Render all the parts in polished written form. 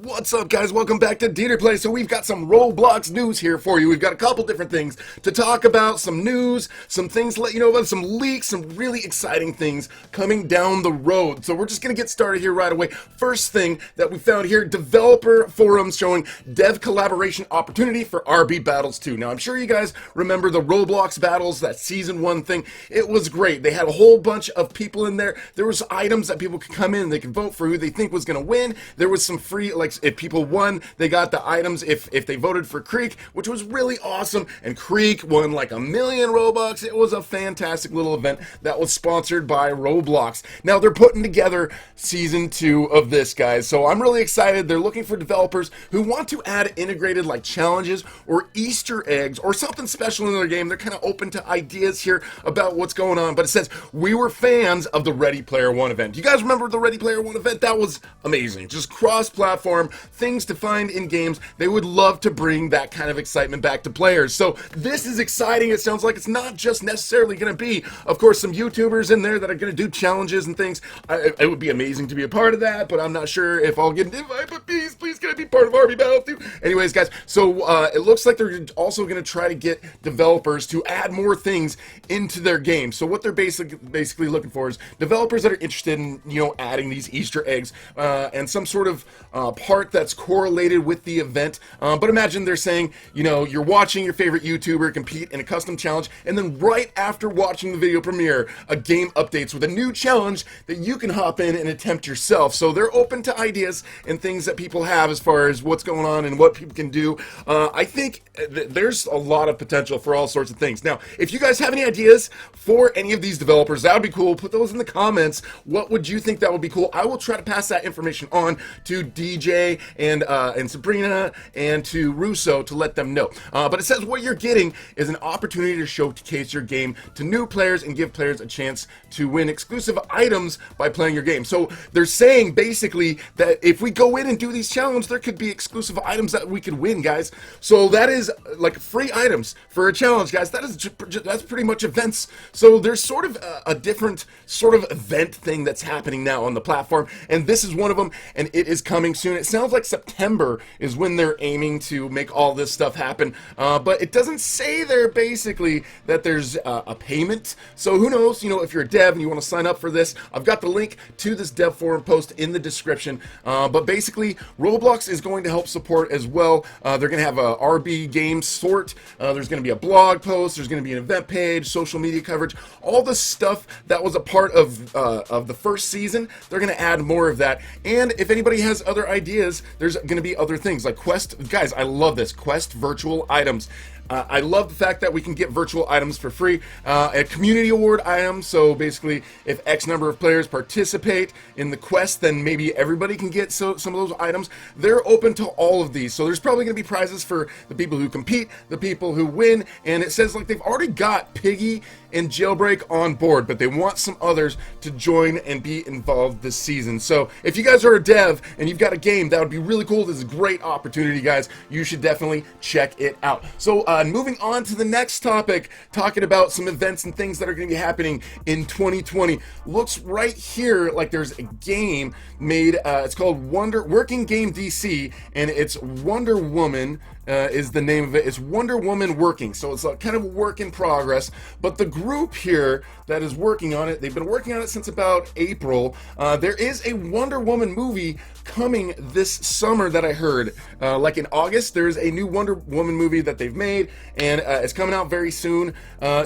What's up, guys? Welcome back to DeeterPlays. So we've got some Roblox news here for you. We've got a couple different things to talk about, some news, some things to let you know about, some leaks, some really exciting things coming down the road. So we're just going to get started here right away. First thing that we found here, developer forums showing dev collaboration opportunity for RB Battles 2. Now, I'm sure you guys remember the Roblox Battles, that Season 1 thing. It was great. They had a whole bunch of people in there. There was items that people could come in and they could vote for who they think was going to win. There was some free, if people won, they got the items if they voted for Creek, which was really awesome. And Creek won like 1,000,000 Robux. It was a fantastic little event that was sponsored by Roblox. Now they're putting together Season 2 of this, guys. So I'm really excited. They're looking for developers who want to add integrated like challenges or Easter eggs or something special in their game. They're kind of open to ideas here about what's going on. But it says, we were fans of the Ready Player One event. You guys remember the Ready Player One event? That was amazing. Just cross-platform things to find in games. They would love to bring that kind of excitement back to players. So this is exciting. It sounds like it's not just necessarily going to be, of course, some YouTubers in there that are going to do challenges and things. It would be amazing to be a part of that, but I'm not sure if I'll get an invite. But please, can I be part of RB Battle too? Anyways, guys, so it looks like they're also going to try to get developers to add more things into their game. So what they're basically looking for is developers that are interested in, adding these Easter eggs and some sort of part that's correlated with the event. But imagine they're saying, you're watching your favorite YouTuber compete in a custom challenge, and then right after watching the video premiere, a game updates with a new challenge that you can hop in and attempt yourself. So they're open to ideas and things that people have as far as what's going on and what people can do. I think there's a lot of potential for all sorts of things. Now, if you guys have any ideas for any of these developers, that would be cool. Put those in the comments. What would you think that would be cool? I will try to pass that information on to DJ and Sabrina and to Russo to let them know. But it says what you're getting is an opportunity to showcase your game to new players and give players a chance to win exclusive items by playing your game. So they're saying basically that if we go in and do these challenges, there could be exclusive items that we could win, guys. So that is like free items for a challenge, guys. That's pretty much events. So there's sort of a different sort of event thing that's happening now on the platform, and this is one of them, and it is coming soon. It sounds like September is when they're aiming to make all this stuff happen, but it doesn't say there basically that there's a payment. So who knows? If you're a dev and you want to sign up for this, I've got the link to this dev forum post in the description. But basically, Roblox is going to help support as well. They're going to have a RB game sort. There's going to be a blog post. There's going to be an event page, social media coverage, all the stuff that was a part of the first season. They're going to add more of that. And if anybody has other ideas, there's going to be other things like Quest. Guys, I love this. Quest virtual items. I love the fact that we can get virtual items for free. A community award item, so basically if X number of players participate in the quest, then maybe everybody can get some of those items. They're open to all of these, so there's probably going to be prizes for the people who compete, the people who win, and it says like they've already got Piggy and Jailbreak on board, but they want some others to join and be involved this season. So if you guys are a dev and you've got a game, that would be really cool. This is a great opportunity, guys. You should definitely check it out. So moving on to the next topic, talking about some events and things that are going to be happening in 2020. Looks right here like there's a game made. It's called Working Game DC, and it's Wonder Woman. Is the name of it. It's Wonder Woman Working, so it's kind of a work in progress, but the group here that is working on it, they've been working on it since about April. There is a Wonder Woman movie coming this summer that I heard. Like in August, there's a new Wonder Woman movie that they've made, and it's coming out very soon.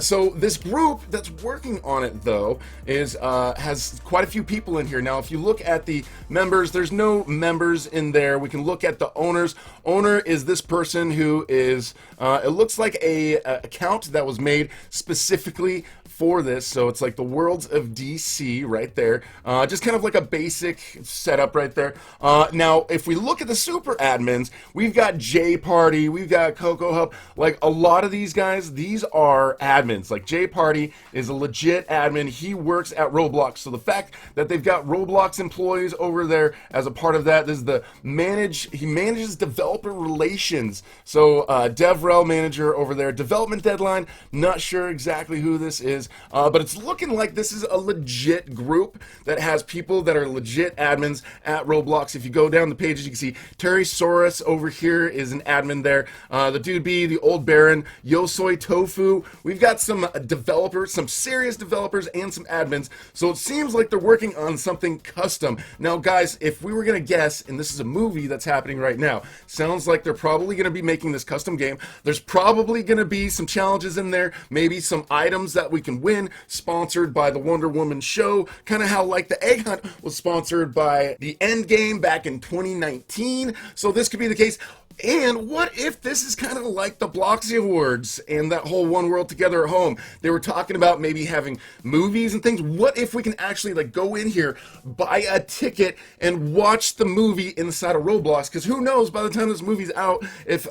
So this group that's working on it, though, has quite a few people in here. Now, if you look at the members, there's no members in there. We can look at the owners. Owner is this person who is, it looks like a account that was made specifically for this, so it's like the Worlds of DC right there, just kind of like a basic setup right there. Now, if we look at the super admins, we've got J Party, we've got Coco Hub, like a lot of these guys, these are admins. Like J Party is a legit admin, he works at Roblox, so the fact that they've got Roblox employees over there as a part of that, this is he manages developer relations, so DevRel manager over there, development deadline, not sure exactly who this is, but it's looking like this is a legit group that has people that are legit admins at Roblox. If you go down the pages, you can see Terry Soros over here is an admin there. The Dude B, the Old Baron, Yosoi Tofu. We've got some developers, some serious developers, and some admins. So it seems like they're working on something custom. Now, guys, if we were going to guess, and this is a movie that's happening right now, sounds like they're probably going to be making this custom game. There's probably going to be some challenges in there, maybe some items that we can win, sponsored by the Wonder Woman show, kind of how like the Egg Hunt was sponsored by the End Game back in 2019. So this could be the case. And what if this is kind of like the Bloxy Awards and that whole One World Together at Home? They were talking about maybe having movies and things. What if we can actually like go in here, buy a ticket, and watch the movie inside of Roblox? Because who knows, by the time this movie's out, if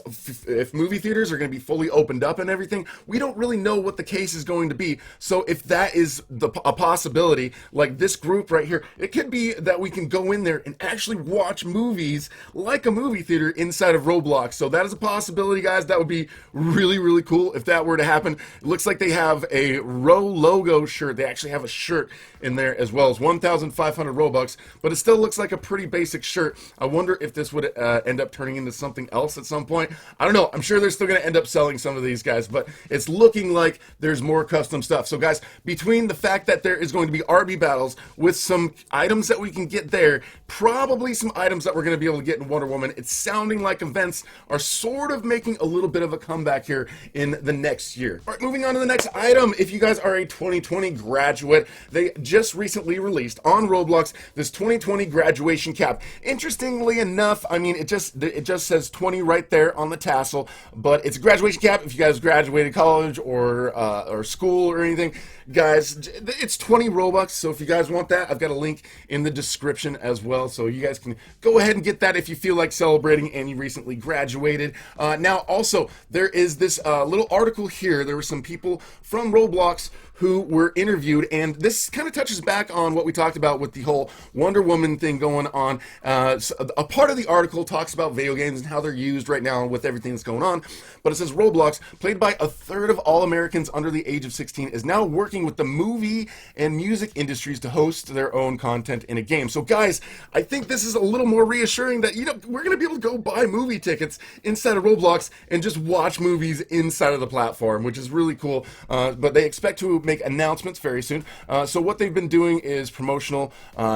movie theaters are going to be fully opened up and everything, we don't really know what the case is going to be. So if that is a possibility, like this group right here, it could be that we can go in there and actually watch movies like a movie theater inside of Roblox. So that is a possibility, guys. That would be really, really cool if that were to happen. It looks like they have a Row logo shirt. They actually have a shirt in there as well as 1,500 Robux, but it still looks like a pretty basic shirt. I wonder if this would end up turning into something else at some point. I don't know. I'm sure they're still going to end up selling some of these guys, but it's looking like there's more custom stuff. So guys, between the fact that there is going to be RB battles with some items that we can get there, probably some items that we're going to be able to get in Wonder Woman, it's sounding like events are sort of making a little bit of a comeback here in the next year. All right, moving on to the next item. If you guys are a 2020 graduate, they just recently released on Roblox this 2020 graduation cap. Interestingly enough, I mean, it just says 20 right there on the tassel, but it's a graduation cap. If you guys graduated college or school or anything, guys, it's 20 Robux. So if you guys want that, I've got a link in the description as well, so you guys can go ahead and get that if you feel like celebrating and you recently graduated. Now, also, there is this little article here. There were some people from Roblox who were interviewed, and this kind of touches back on what we talked about with the whole Wonder Woman thing going on. So a part of the article talks about video games and how they're used right now with everything that's going on, but it says Roblox, played by a third of all Americans under the age of 16, is now working with the movie and music industries to host their own content in a game. So guys, I think this is a little more reassuring that, you know, we're going to be able to go buy movie tickets inside of Roblox and just watch movies inside of the platform, which is really cool. But they expect to make announcements very soon. So what they've been doing is promotional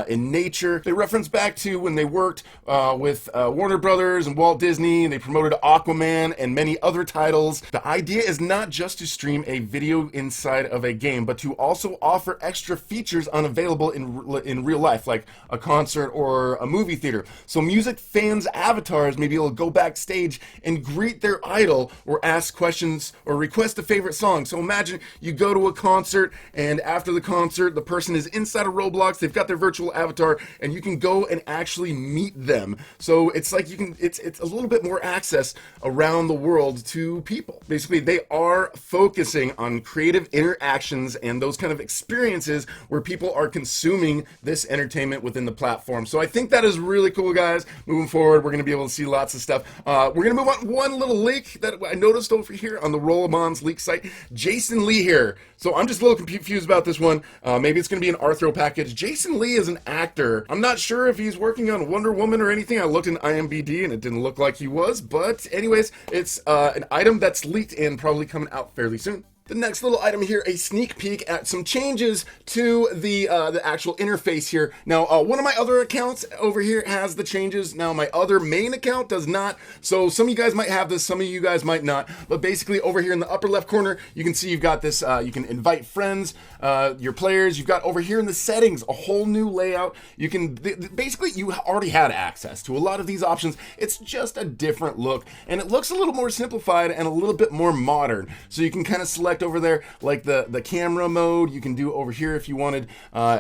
in nature. They reference back to when they worked with Warner Brothers and Walt Disney, and they promoted Aquaman and many other titles. The idea is not just to stream a video inside of a game, but to also offer extra features unavailable in real life, like a concert or a movie theater. So music fans' avatars may be able to go backstage and greet their idol or ask questions or request a favorite song. So imagine you go to a concert, and after the concert, the person is inside of Roblox, they've got their virtual avatar, and you can go and actually meet them. So it's like it's a little bit more access around the world to people. Basically, they are focusing on creative interactions and those kind of experiences where people are consuming this entertainment within the platform. So I think that is really cool, guys. Moving forward, we're going to be able to see lots of stuff. We're going to move on. One little leak that I noticed over here on the Rollemon's leak site. Jason Lee here. So I'm just a little confused about this one. Maybe it's going to be an Arthro package. Jason Lee is an actor. I'm not sure if he's working on Wonder Woman or anything. I looked in IMDb and it didn't look like he was. But anyways, it's an item that's leaked and probably coming out fairly soon. The next little item here, a sneak peek at some changes to the actual interface here. Now, one of my other accounts over here has the changes. Now, my other main account does not. So some of you guys might have this, some of you guys might not. But basically, over here in the upper left corner, you can see you've got this. You can invite friends, your players. You've got over here in the settings a whole new layout. You can basically you already had access to a lot of these options. It's just a different look, and it looks a little more simplified and a little bit more modern. So you can kind of select over there like the camera mode. You can do over here if you wanted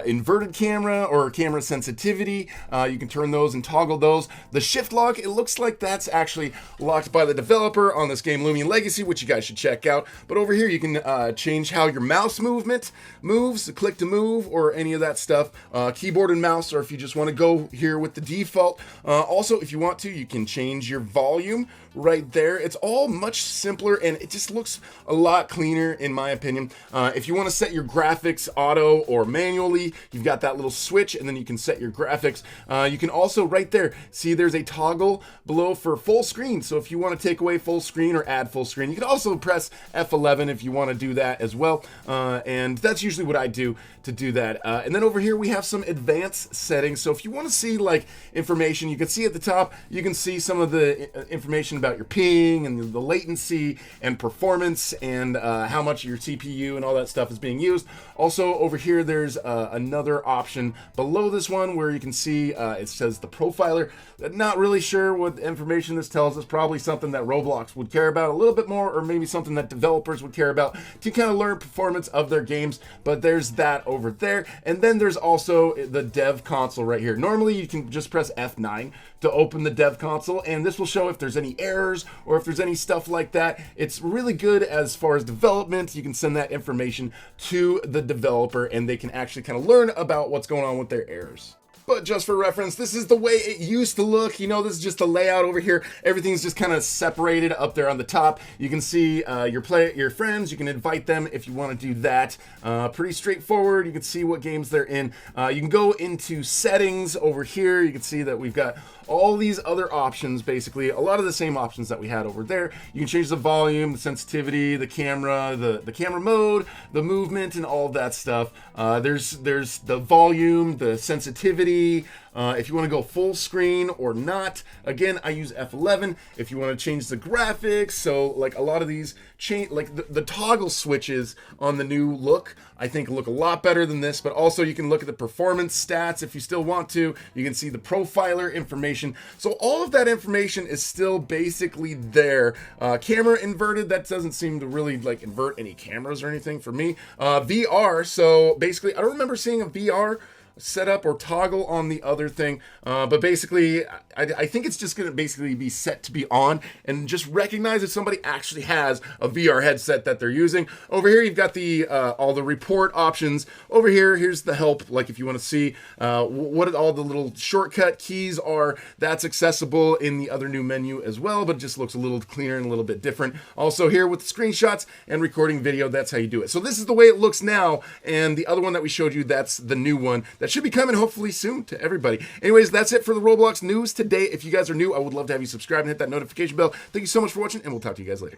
inverted camera or camera sensitivity. You can turn those and toggle those. The shift lock, it looks like that's actually locked by the developer on this game Newman Legacy, which you guys should check out. But over here you can change how your mouse movement moves, click to move, or any of that stuff. Keyboard and mouse, or if you just want to go here with the default. Also, if you want to, you can change your volume right there. It's all much simpler and it just looks a lot cleaner here, in my opinion. If you want to set your graphics auto or manually, you've got that little switch, and then you can set your graphics. You can also, right there, see there's a toggle below for full screen. So if you want to take away full screen or add full screen, you can also press F11 if you want to do that as well. And that's usually what I do to do that. And then over here we have some advanced settings. So if you want to see like information, you can see at the top, you can see some of the information about your ping and the latency and performance and how much your CPU and all that stuff is being used. Also over here there's another option below this one where you can see it says the profiler. Not really sure what information this tells us. Probably something that Roblox would care about a little bit more, or maybe something that developers would care about to kind of learn performance of their games. But there's that over there. And then there's also the dev console right here. Normally you can just press F9 to open the dev console, and this will show if there's any errors or if there's any stuff like that. It's really good as far as development. You can send that information to the developer and they can actually kind of learn about what's going on with their errors. But just for reference, this is the way it used to look. You know, this is just the layout over here. Everything's just kind of separated up there on the top. You can see your friends. You can invite them if you want to do that. Pretty straightforward. You can see what games they're in. You can go into settings over here. You can see that we've got all these other options, basically a lot of the same options that we had over there. You can change the volume, the sensitivity, the camera, the camera mode, the movement, and all of that stuff. There's the volume, the sensitivity, if you want to go full screen or not. Again, I use F11. If you want to change the graphics, so like a lot of these change, like the toggle switches on the new look, I think look a lot better than this. But also you can look at the performance stats if you still want to. You can see the profiler information. So all of that information is still basically there. Camera inverted, that doesn't seem to really like invert any cameras or anything for me. VR, so basically I don't remember seeing a VR setup or toggle on the other thing, but basically I think it's just going to basically be set to be on and just recognize if somebody actually has a VR headset that they're using. Over here you've got the all the report options. Over here, here's the help, like if you want to see what all the little shortcut keys are. That's accessible in the other new menu as well, but it just looks a little cleaner and a little bit different. Also here with screenshots and recording video, that's how you do it. So this is the way it looks now, and the other one that we showed you, that's the new one that should be coming hopefully soon to everybody. Anyways, that's it for the Roblox news today. If you guys are new, I would love to have you subscribe and hit that notification bell. Thank you so much for watching, and we'll talk to you guys later.